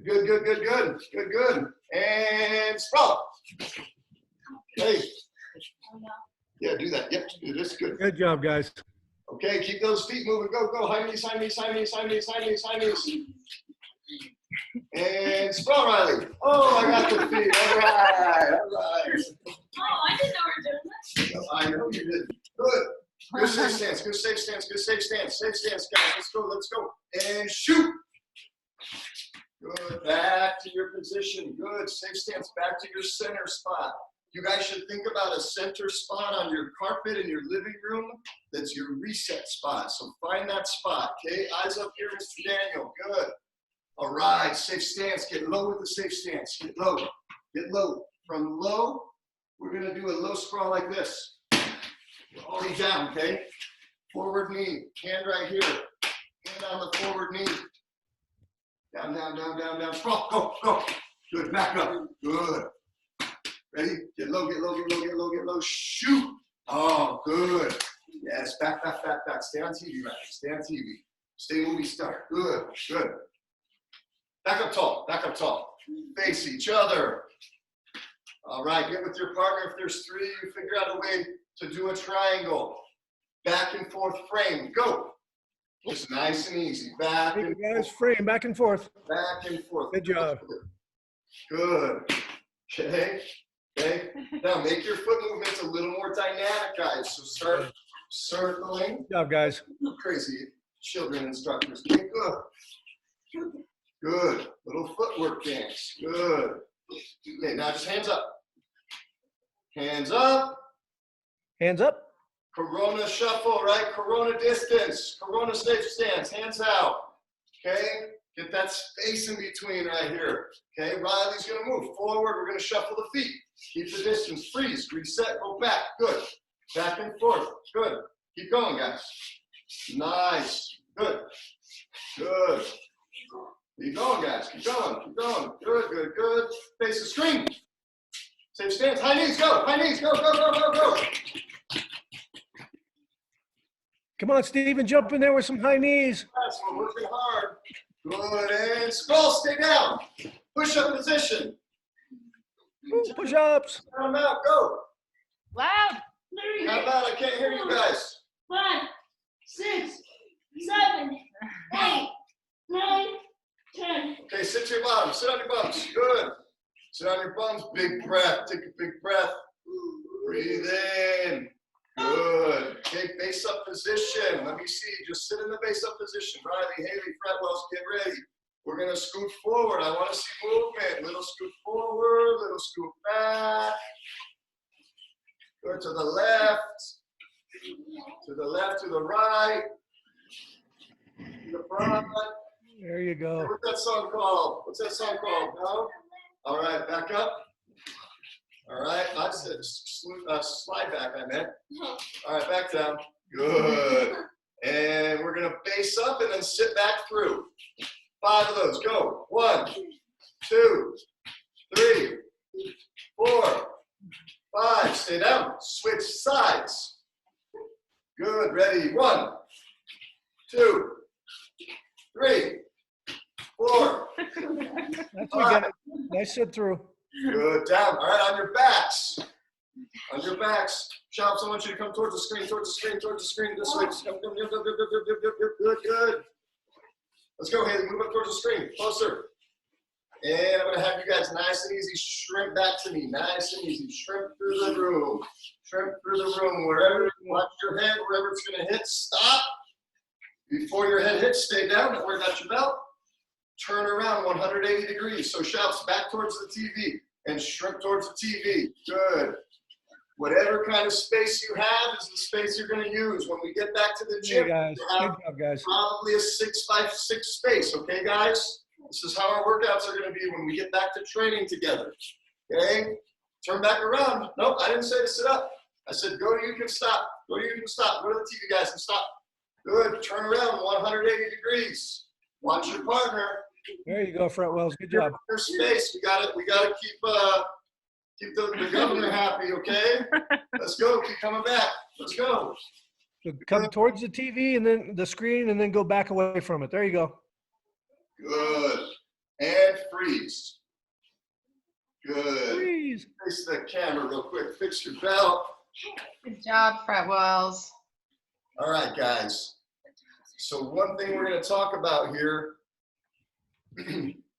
Good, good, good, good, good, good. And sprawl. Okay. Yeah, do that. Yep, do this. Good. Good job, guys. Okay, keep those feet moving. Go, go. High knees, high knees, high knees, high knees, high knees, high knees. And sprawl, Riley. Oh, I got the feet. All right, all right. Oh, I didn't know we were doing this. I know you did. Good. Good safe stance. Good safe stance. Good safe stance. Safe stance, guys. Let's go. Let's go. And shoot. Good. Back to your position. Good. Safe stance. Back to your center spot. You guys should think about a center spot on your carpet in your living room. That's your reset spot. So find that spot. Okay. Eyes up here, Mr. Daniel. Good. All right. Safe stance. Get low with the safe stance. Get low. Get low. From low, we're going to do a low sprawl like this. We're already down, okay? Forward knee, hand right here. Hand on the forward knee. Down, down, down, down, down. Sprawl, go, go. Good, back up. Good. Ready? Get low, get low, get low, get low, get low. Shoot. Oh, good. Yes, back, back, back, back. Stay on TV, right? Stay on TV. Stay movie star. Good, good. Back up tall, back up tall. Face each other. All right, get with your partner. If there's three, you figure out a way to do a triangle. Back and forth frame. Go. Just nice and easy. Back and guys, forth. frame back and forth. Back and forth. Good job. Good. Okay. Okay. Now make your foot movements a little more dynamic, guys. So start circling. Good job, guys. Crazy children instructors. Okay, good. Good. Little footwork dance. Good. Okay, now just hands up. Hands up. Hands up. Corona shuffle, right? Corona distance. Corona safe stance. Hands out. Okay? Get that space in between right here. Okay? Riley's going to move forward. We're going to shuffle the feet. Keep the distance. Freeze. Reset. Go back. Good. Back and forth. Good. Keep going, guys. Nice. Good. Good. Keep going, guys. Keep going. Keep going. Good, good, good. Face the screen. Safe stance. High knees. Go. High knees. Go, go, go, go, go. Come on, Steven, jump in there with some high knees. Yes, we're working hard. Good. And scroll. Stay down. Push-up position. Push-ups. Time out. Go. Loud. How about I can't hear you guys? 5, 6, 7, 8, 9, 10. Okay, sit to your bottom. Sit on your bums. Good. Sit on your bums. Big breath. Take a big breath. Breathe in. Good. Okay, base up position. Let me see. Just sit in the base up position. Riley, Haley, Fretwells, get ready. We're going to scoot forward. I want to see movement. Little scoot forward, little scoot back. Go to the left. To the left, to the right. To the front. There you go. What's that song called? What's that song called? No? All right, back up. All right, I said slide back, I meant. All right, back down. Good. And we're going to base up and then sit back through. 5 of those. Go. 1, 2, 3, 4, 5. Stay down. Switch sides. Good. Ready. 1, 2, 3, 4. That's what nice sit through. Good. Down. All right. On your backs. On your backs. Shops, I want you to come towards the screen, towards the screen, towards the screen. This way. Good, good. Let's go, Haley. Move up towards the screen. Closer. And I'm going to have you guys nice and easy shrimp back to me. Nice and easy. Shrimp through the room. Shrimp through the room. Wherever, watch your head, wherever it's going to hit. Stop. Before your head hits, stay down. Don't worry about your belt. Turn around 180 degrees. So shouts back towards the TV and shrimp towards the TV. Good. Whatever kind of space you have is the space you're going to use. When we get back to the gym, Hey guys. Good job, guys. probably a 6x6 space. Okay, guys? This is how our workouts are going to be when we get back to training together. Okay? Turn back around. Nope, I didn't say to sit up. I said go to you can stop. Go to you can stop. Go to the TV guys and stop. Good. Turn around 180 degrees. Watch your partner. There you go, Fretwells. Good job. Your space. We got to keep the governor happy, okay? Let's go. Keep coming back. Let's go. So come towards the TV and then the screen and then go back away from it. There you go. Good. And free. freeze. Good. Freeze. Face the camera real quick. Fix your belt. Good job, Fred Wells. All right, guys. So one thing we're going to talk about here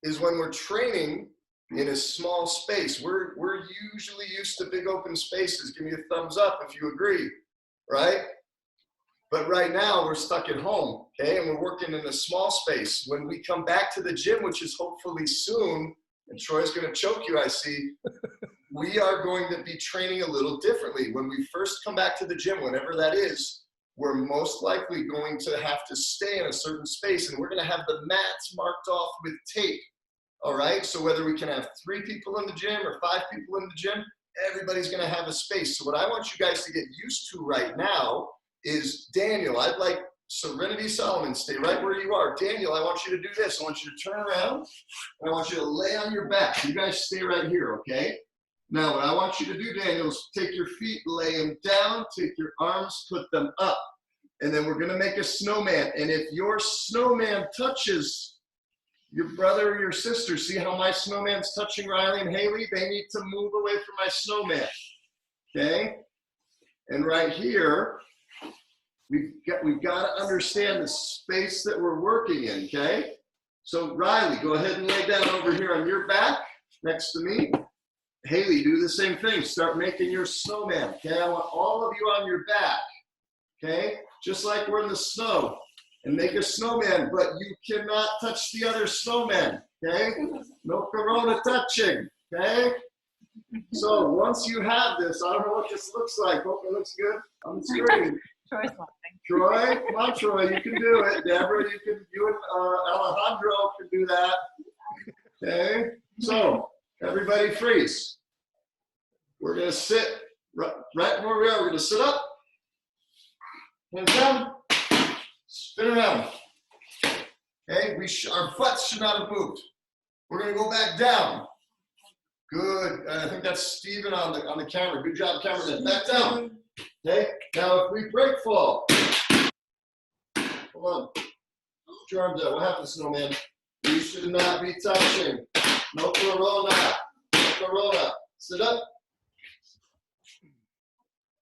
is when we're training in a small space. We're usually used to big open spaces. Give me a thumbs up if you agree, right? But right now we're stuck at home, okay? And we're working in a small space. When we come back to the gym, which is hopefully soon, and Troy's going to choke you, I see, we are going to be training a little differently. When we first come back to the gym, whenever that is, we're most likely going to have to stay in a certain space, and we're going to have the mats marked off with tape. All right, so whether we can have 3 people in the gym or 5 people in the gym, everybody's gonna have a space. So what I want you guys to get used to right now is, Daniel, I'd like Serenity Solomon, stay right where you are. Daniel, I want you to do this. I want you to turn around, and I want you to lay on your back. You guys stay right here, okay? Now, what I want you to do, Daniel, is take your feet, lay them down, take your arms, put them up, and then we're gonna make a snowman. And if your snowman touches your brother or your sister, see how my snowman's touching Riley and Haley? They need to move away from my snowman, okay? And right here, we've got to understand the space that we're working in, okay? So Riley, go ahead and lay down over here on your back next to me. Haley, do the same thing. Start making your snowman, okay? I want all of you on your back, okay? Just like we're in the snow. And make a snowman, but you cannot touch the other snowman, okay? No corona touching, okay? So once you have this, I don't know what this looks like. Hope it looks good on the screen. Troy's laughing. Troy, come on, Troy, you can do it. Deborah, you and Alejandro can do that, okay? So everybody freeze. We're gonna sit right where we are. We're gonna sit up, hands down. Spin around. Okay, our butts should not have moved. We're gonna go back down. Good. I think that's Steven on the camera. Good job, cameraman. Back down. Okay. Now if we break fall, hold on. Put your arms out. What happened, snowman? You should not be touching. No corona. No corona. Sit up.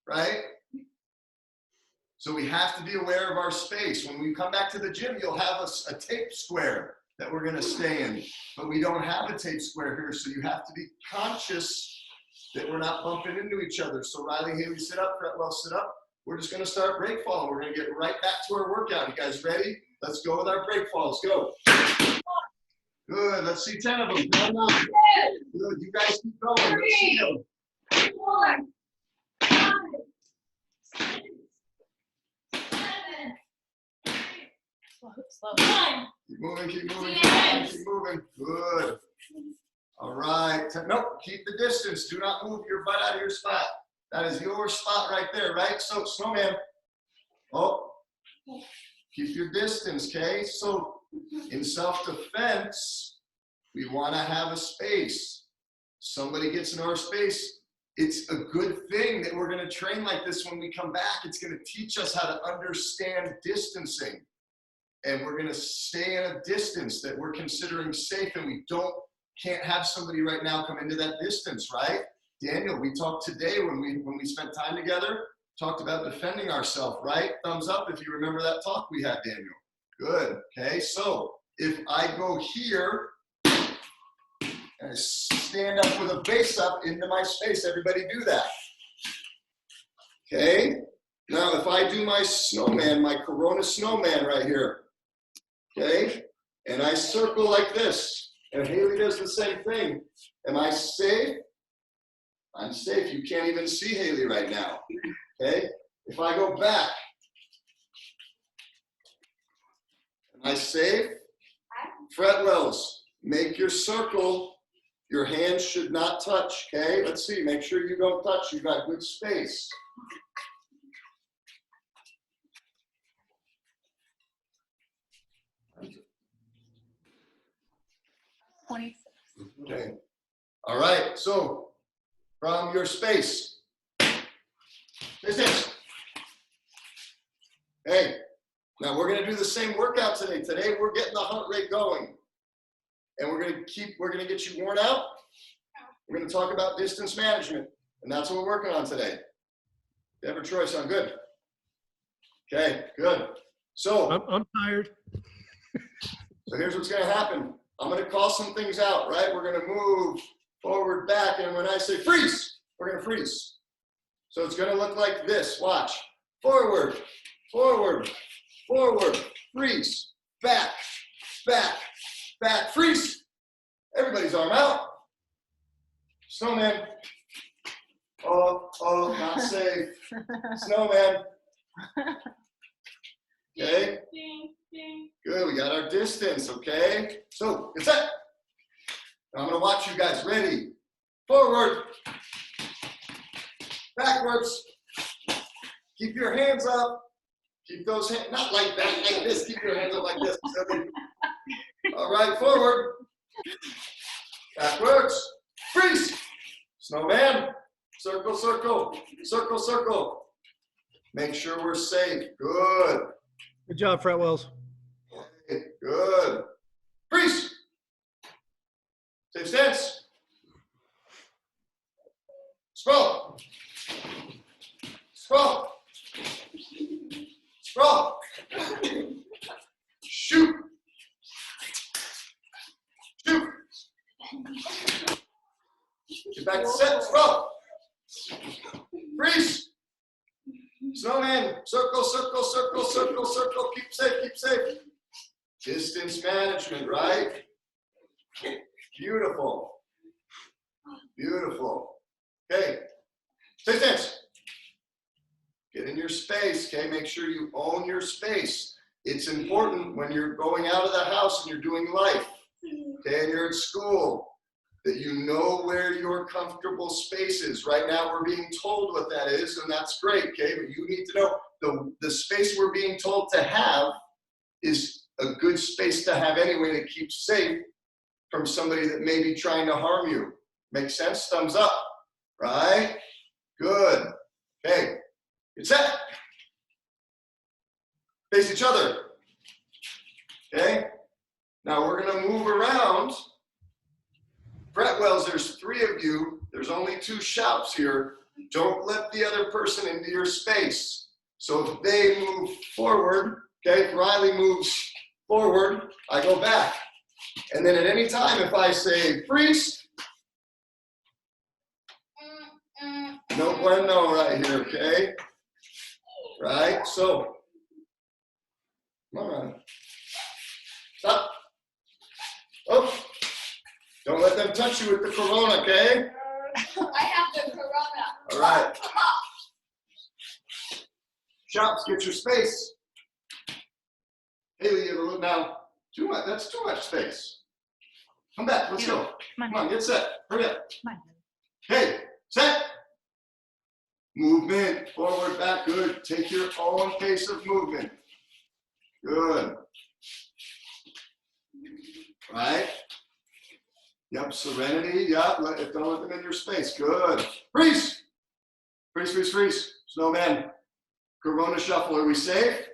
Right? So we have to be aware of our space. When we come back to the gym, you'll have a tape square that we're gonna stay in. But we don't have a tape square here, so you have to be conscious that we're not bumping into each other. So Riley, Haley, sit up, Fretwell, sit up. We're just gonna start break falling. We're gonna get right back to our workout. You guys ready? Let's go with our break falls, go. Good, let's see 10 of them. Good, you guys keep going. Let's see them. 4, 5, 6, 7, 9. Keep moving, keep moving, keep moving. Good. All right. Nope, keep the distance. Do not move your butt out of your spot. That is your spot right there, right? So, snowman. Oh, keep your distance, okay? So, in self-defense, we want to have a space. Somebody gets in our space. It's a good thing that we're going to train like this when we come back. It's going to teach us how to understand distancing. And we're going to stay at a distance that we're considering safe, and we can't have somebody right now come into that distance, right? Daniel, we talked today when we spent time together, talked about defending ourselves, right? Thumbs up if you remember that talk we had, Daniel. Good, okay? So if I go here and I stand up with a base up into my space, everybody do that. Okay? Now if I do my snowman, my Corona snowman right here, okay? And I circle like this, and Haley does the same thing. Am I safe? I'm safe. You can't even see Haley right now, okay? If I go back, am I safe? Fretwells, make your circle. Your hands should not touch, okay? Let's see, make sure you don't touch. You've got good space. Okay. All right. So from your space, distance. Hey, now we're going to do the same workout today. Today we're getting the heart rate going. and we're gonna get you worn out. We're gonna talk about distance management, and that's what we're working on today. You have a choice on good. Okay, good. So I'm tired. So here's what's gonna happen. I'm gonna call some things out, right? We're gonna move forward, back, and when I say freeze, we're gonna freeze. So it's gonna look like this, watch. Forward, forward, forward, freeze, back, back, back, freeze. Everybody's arm out. Snowman. Oh, not safe. Snowman. Okay. Ding, ding. Good, we got our distance, okay? So, get set. Now I'm gonna watch you guys. Ready? Forward. Backwards. Keep your hands up. Keep those hands, not like that, like this. Keep your hands up like this. All right, forward. Backwards. Freeze. Snowman. Circle, circle. Circle, circle. Make sure we're safe. Good. Good job, Fretwells. Okay, good. Freeze. Safe stance. Sprawl. Sprawl. Sprawl. Shoot. Shoot. Get back to set. Sprawl. Freeze. Snowman. Circle, circle, circle, circle, circle. Keep safe, keep safe. Distance management, right? Beautiful. Beautiful. Okay. Stay stance. Get in your space, okay? Make sure you own your space. It's important when you're going out of the house and you're doing life, okay, and you're at school, that you know where your comfortable space is. Right now we're being told what that is, and that's great, okay? But you need to know the space we're being told to have is a good space to have anyway to keep safe from somebody that may be trying to harm you. Make sense? Thumbs up, right? Good. Okay, get set. Face each other. Okay, now we're gonna move around. Fretwells, there's 3 of you. There's only 2 shops here. Don't let the other person into your space. So if they move forward, okay, if Riley moves forward, I go back. And then at any time, if I say freeze, no bueno right here, okay? Right, so, come on. Stop. Oh, don't let them touch you with the corona, okay? I have the corona. All right. Shops, get your space. Haley, you have a look now. Too much, that's too much space. Come back, let's go. Come on, get set. Hurry up. Okay, set. Movement, forward, back, good. Take your own pace of movement. Good. Right? Yep, serenity, yep, don't let them in your space. Good. Freeze! Freeze, freeze, freeze. Snowman. Corona shuffle, are we safe?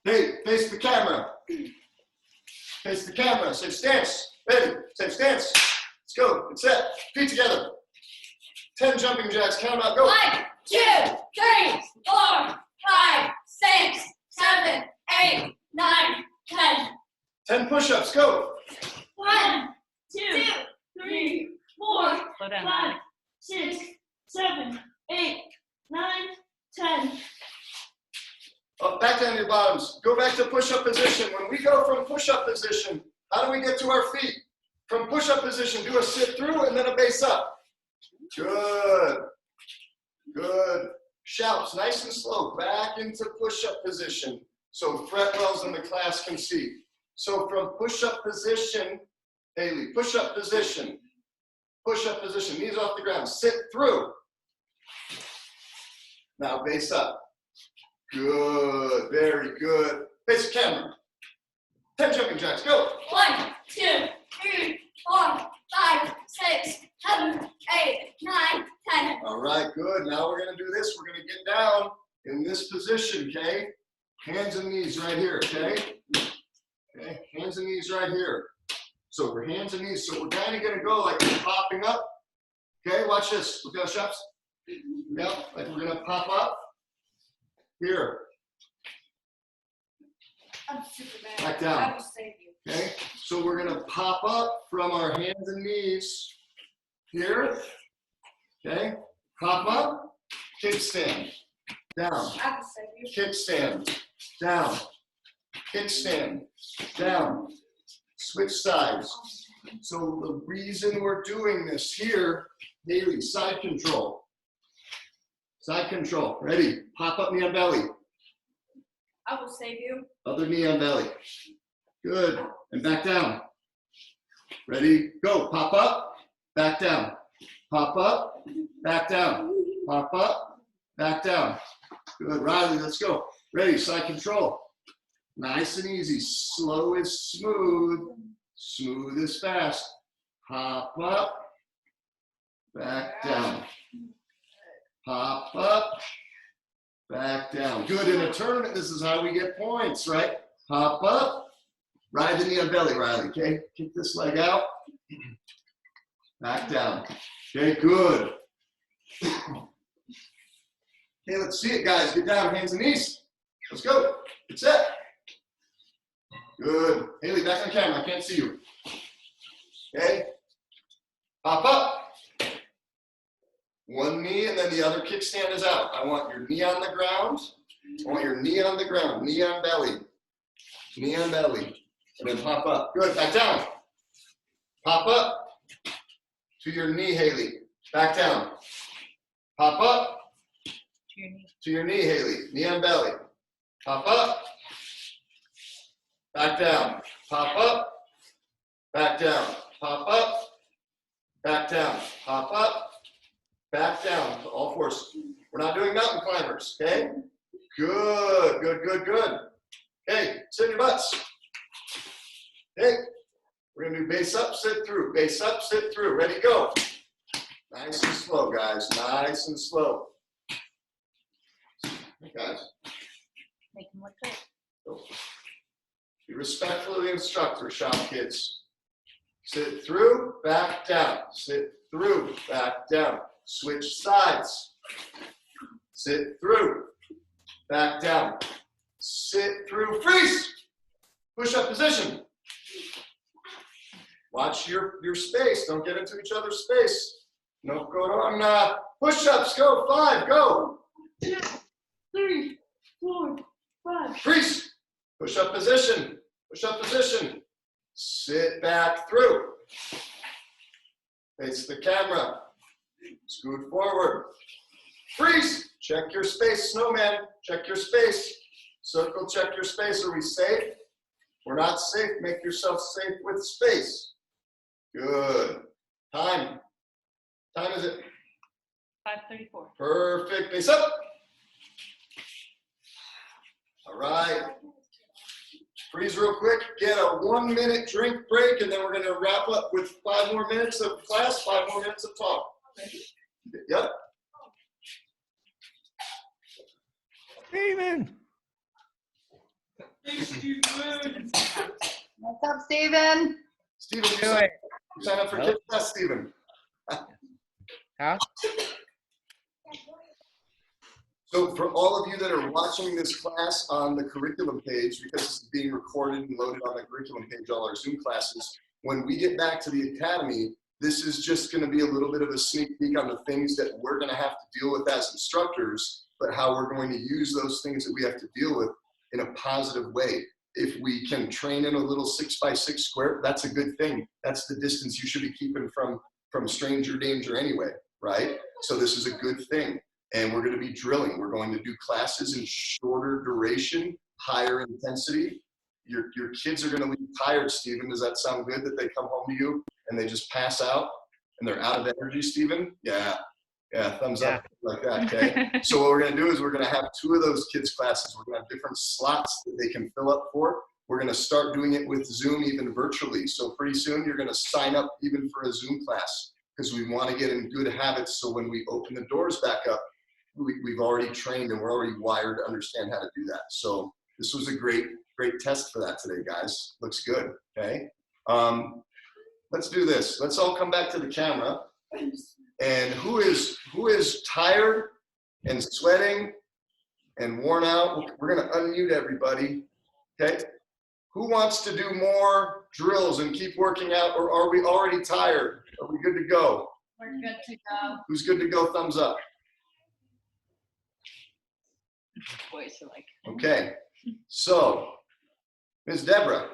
Hey, face the camera. Face the camera, safe stance. Ready, safe stance. Let's go, get set. Feet together. 10 jumping jacks, count out, go. 1, 2, 3, 4, 5, 6, 7, 8, 9, 10. 10 push-ups, go. 1, 2, 3, 4, Slow down, 5, 6, 7, 8, 9, 10. Up, back down to your bottoms. Go back to push-up position. When we go from push-up position, how do we get to our feet? From push-up position, do a sit through and then a base up. Good. Good. Shouts, nice and slow, back into push-up position so Fretwells in the class can see. So from push-up position, Haley, push-up position, knees off the ground, sit through. Now base up. Good, very good. Face the camera. 10 jumping jacks, go. 1, 2, 3, 4, 5, 6, 7, 8, 9, 10. All right, good. Now we're gonna do this. We're gonna get down in this position, okay? Hands and knees right here, okay? Okay, hands and knees right here. So we're hands and knees. So we're kind of gonna go like we're popping up. Okay, watch this. Look at those shots. Yep, like we're gonna pop up. Here. I'm Superman. Back down. I will save you. Okay, so we're gonna pop up from our hands and knees. Here. Okay, pop up, kickstand, down, I will save you. kickstand, down, kickstand, down, switch sides. So the reason we're doing this here, Haley, side control. Side control, ready, pop up knee on belly, I will save you. other knee on belly. Good, and back down. Ready, go, pop up, back down, pop up, back down, pop up, back down. Good, Riley, let's go. Ready, side control. Nice and easy, slow is smooth, smooth is fast. Pop up, back down. Pop up, back down. Good, in a tournament, this is how we get points, right? Pop up, ride the knee on belly, Riley, okay? Kick this leg out, back down. Okay, good. Okay, let's see it, guys. Get down, hands and knees. Let's go. Get set. Good. Haley, back on the camera. I can't see you. Okay. Pop up. One knee, and then the other kickstand is out. I want your knee on the ground. I want your knee on the ground. Knee on belly. Knee on belly. And then pop up. Good. Back down. Pop up. To your knee, Haley. Back down. Pop up. To your knee, Haley. Knee on belly. Pop up. Back down. Pop up. Back down. Pop up. Back down. Pop up. Back down. All fours. We're not doing mountain climbers, okay? Good, good, good, good. Okay, sit in your butts. Okay, we're gonna do base up, sit through. Base up, sit through. Ready, go. Nice and slow, guys. Nice and slow. Hey, guys. Make them look good. Go. Be respectful of the instructor, shop kids. Sit through, back down. Sit through, back down. Switch sides. Sit through, back down. Sit through, freeze. Push up position. Watch your space. Don't get into each other's space. No, go on push-ups. Go, 5, go. 2, 3, 4, 5. Freeze. Push up position. Push up position. Sit back through. Face the camera. Scoot forward. Freeze. Check your space, snowman. Check your space. Circle, check your space. Are we safe? We're not safe. Make yourself safe with space. Good. Time. Time is it? 5:34. Perfect. Face up. All right. Freeze real quick. Get a 1-minute drink break, and then we're going to wrap up with 5 more minutes of class, 5 more minutes of talk. Yep. Steven. What's up, Steven? Steven, you sign up for Kids Class, Steven. Huh? So for all of you that are watching this class on the curriculum page, because this is being recorded and loaded on the curriculum page, all our Zoom classes, when we get back to the academy, this is just going to be a little bit of a sneak peek on the things that we're going to have to deal with as instructors, but how we're going to use those things that we have to deal with in a positive way. If we can train in a little 6x6 square, that's a good thing. That's the distance you should be keeping from stranger danger anyway, right? So this is a good thing. And we're going to be drilling. We're going to do classes in shorter duration, higher intensity. Your kids are going to leave tired, Stephen. Does that sound good that they come home to you and they just pass out and they're out of energy, Stephen? Yeah. Yeah, thumbs up like that, okay? So what we're going to do is we're going to have 2 of those kids' classes. We're going to have different slots that they can fill up for. We're going to start doing it with Zoom, even virtually. So pretty soon you're going to sign up even for a Zoom class because we want to get in good habits so when we open the doors back up, we've already trained and we're already wired to understand how to do that. So this was a great test for that today, guys. Looks good, okay? let's do this. Let's all come back to the camera. And who is tired and sweating and worn out? We're gonna unmute everybody, okay? Who wants to do more drills and keep working out, or are we already tired? Are we good to go? We're good to go. Who's good to go? Thumbs up. Boys are like. Okay, so Ms. Deborah,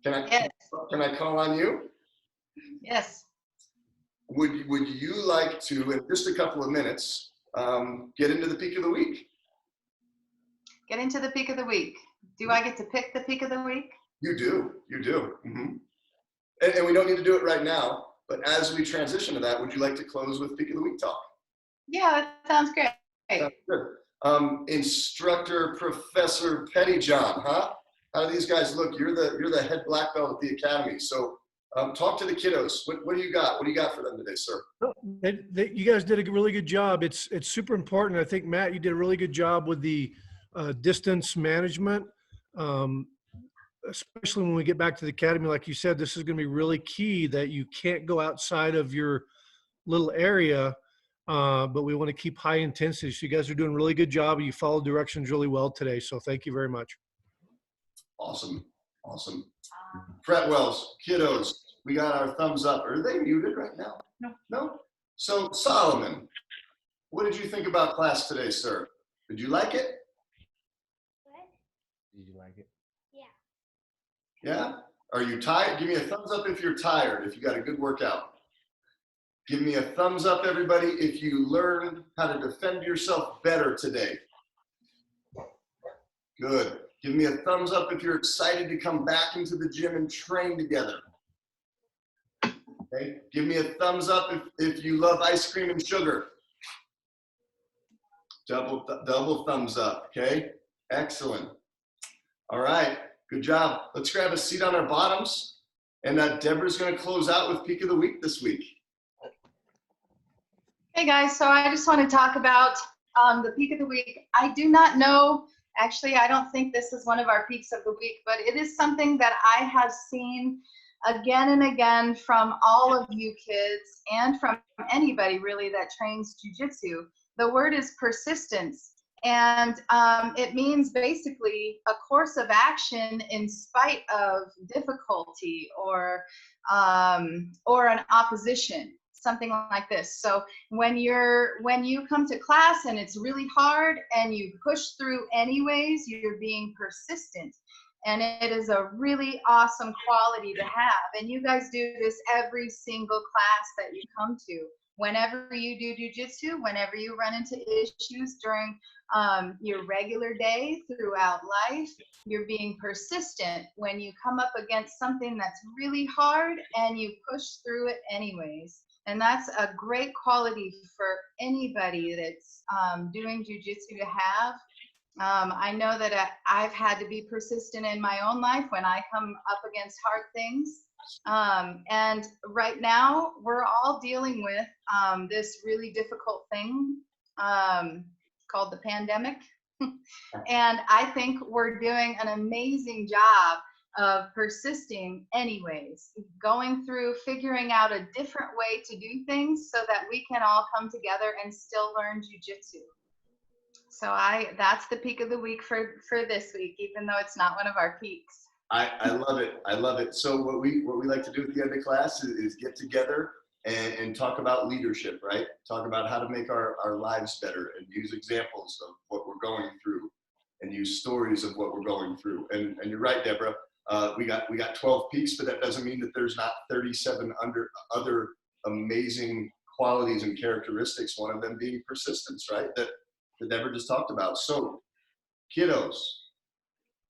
Yes. can I call on you? Yes. Would you like to, in just a couple of minutes, get into the peak of the week? Get into the peak of the week. Do I get to pick the peak of the week? You do. Mm-hmm. And we don't need to do it right now, but as we transition to that, would you like to close with peak of the week talk? Yeah, that sounds great. Sounds good. Instructor Professor Pettyjohn, huh? How do these guys look? You're the head black belt at the academy. So talk to the kiddos. What do you got? What do you got for them today, sir? You guys did a really good job. It's super important. I think, Matt, you did a really good job with the distance management, especially when we get back to the academy. Like you said, this is going to be really key that you can't go outside of your little area, but we want to keep high intensity. So you guys are doing a really good job. You followed directions really well today. So thank you very much. Awesome. Fretwells, kiddos, we got our thumbs up. Are they muted right now? No? So Solomon, what did you think about class today, sir? Did you like it? What? Did you like it? Yeah. Yeah? Are you tired? Give me a thumbs up if you're tired, if you got a good workout. Give me a thumbs up, everybody, if you learned how to defend yourself better today. Good. Give me a thumbs up if you're excited to come back into the gym and train together. Okay. Give me a thumbs up if you love ice cream and sugar. Double thumbs up, okay? Excellent. All right, good job. Let's grab a seat on our bottoms. And Deborah's gonna close out with peak of the week this week. Hey guys, so I just want to talk about the peak of the week. I do not know, actually, I don't think this is one of our peaks of the week, but it is something that I have seen again and again from all of you kids and from anybody really that trains jiu-jitsu. The word is persistence, and it means basically a course of action in spite of difficulty or an opposition. Something like this. So when you come to class and it's really hard and you push through anyways, you're being persistent. And it is a really awesome quality to have. And you guys do this every single class that you come to. Whenever you do jiu-jitsu, whenever you run into issues during your regular day throughout life, you're being persistent when you come up against something that's really hard and you push through it anyways. And that's a great quality for anybody that's doing jiu-jitsu to have. I know that I've had to be persistent in my own life when I come up against hard things. And right now, we're all dealing with this really difficult thing called the pandemic. And I think we're doing an amazing job of persisting anyways, going through figuring out a different way to do things so that we can all come together and still learn jiu-jitsu. So that's the peak of the week for this week, even though it's not one of our peaks. I love it. So what we like to do at the end of class is get together and talk about leadership, right? Talk about how to make our lives better and use examples of what we're going through and use stories of what we're going through. And you're right, Deborah. We got 12 peaks, but that doesn't mean that there's not 37 other amazing qualities and characteristics. One of them being persistence, right? That Deborah just talked about. So, kiddos,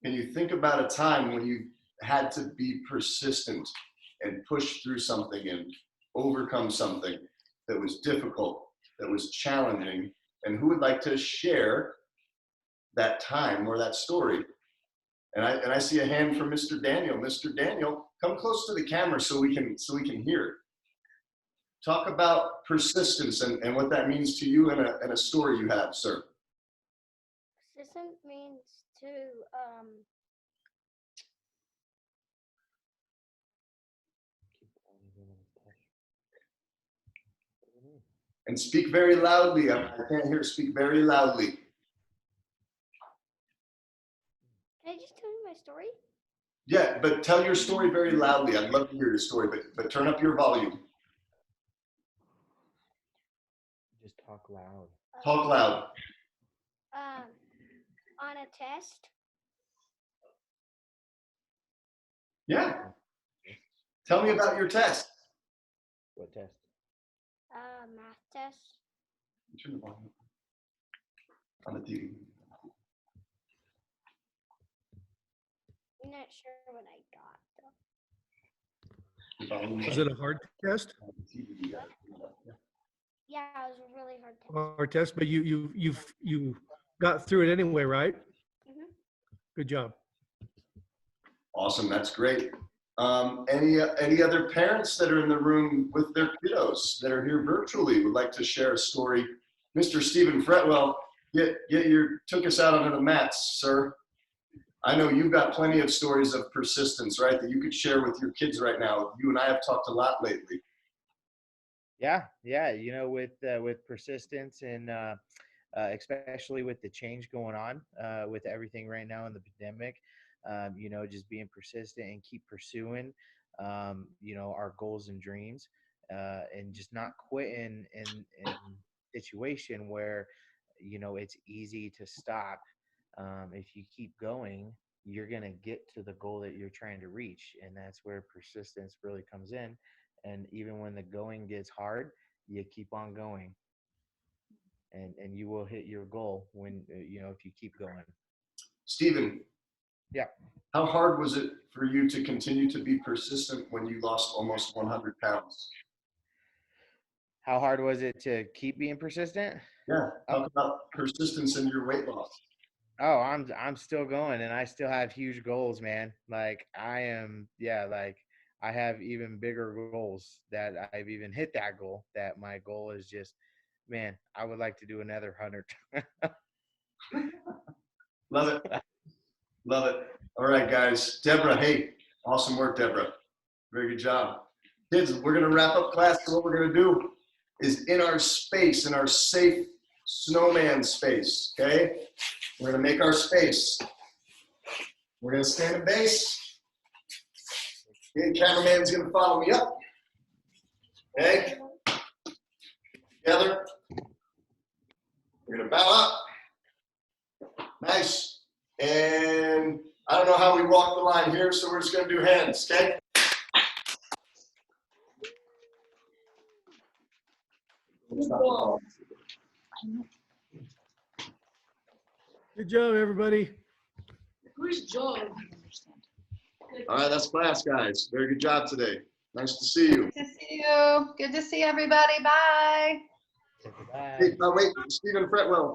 can you think about a time when you had to be persistent and push through something and overcome something that was difficult, that was challenging, and who would like to share that time or that story? And I see a hand from Mr. Daniel. Mr. Daniel, come close to the camera so we can hear it. Talk about persistence and what that means to you and a story you have, sir. Persistent means to And speak very loudly. I can't hear. Speak very loudly. Can I just tell you my story? Yeah, but tell your story very loudly. I'd love to hear your story, but turn up your volume. Just talk loud. Talk loud. On a test. Yeah. Tell me about your test. What test? Math test. Turn the volume on the TV. I'm not sure what I got though. Was it a hard test? Yeah, it was a really hard test. Hard test, but you got through it anyway, right? Mhm. Good job. Awesome, that's great. Any other parents that are in the room with their kiddos that are here virtually would like to share a story? Mr. Stephen Fretwell, took us out onto the mats, sir. I know you've got plenty of stories of persistence, right, that you could share with your kids right now. You and I have talked a lot lately. Yeah, you know, with persistence and especially with the change going on with everything right now in the pandemic, you know, just being persistent and keep pursuing, you know, our goals and dreams, and just not quitting in situation where, you know, it's easy to stop. If you keep going, you're going to get to the goal that you're trying to reach. And that's where persistence really comes in. And even when the going gets hard, you keep on going, and you will hit your goal when, you know, if you keep going. Stephen. Yeah. How hard was it for you to continue to be persistent when you lost almost 100 pounds? How hard was it to keep being persistent? Yeah, talk about persistence in your weight loss. Oh, I'm still going, and I still have huge goals, man. Like I am, yeah, like I have even bigger goals that I've even hit that goal. That my goal is just, man, I would like to do another 100. Love it. Love it. All right, guys. Deborah, hey, awesome work, Deborah. Very good job. Kids, we're going to wrap up class. So what we're going to do is in our space, in our safe snowman space, okay? We're going to make our space. We're going to stand in base. Okay, cameraman's going to follow me up. Okay? Together. We're going to bow up. Nice. And I don't know how we walk the line here, so we're just going to do hands, okay? Good job, everybody. Who's Joel? All right, that's class, guys. Very good job today. Nice to see you. Good to see you. Good to see everybody. Bye. Bye. Hey, wait, Stephen Fretwell.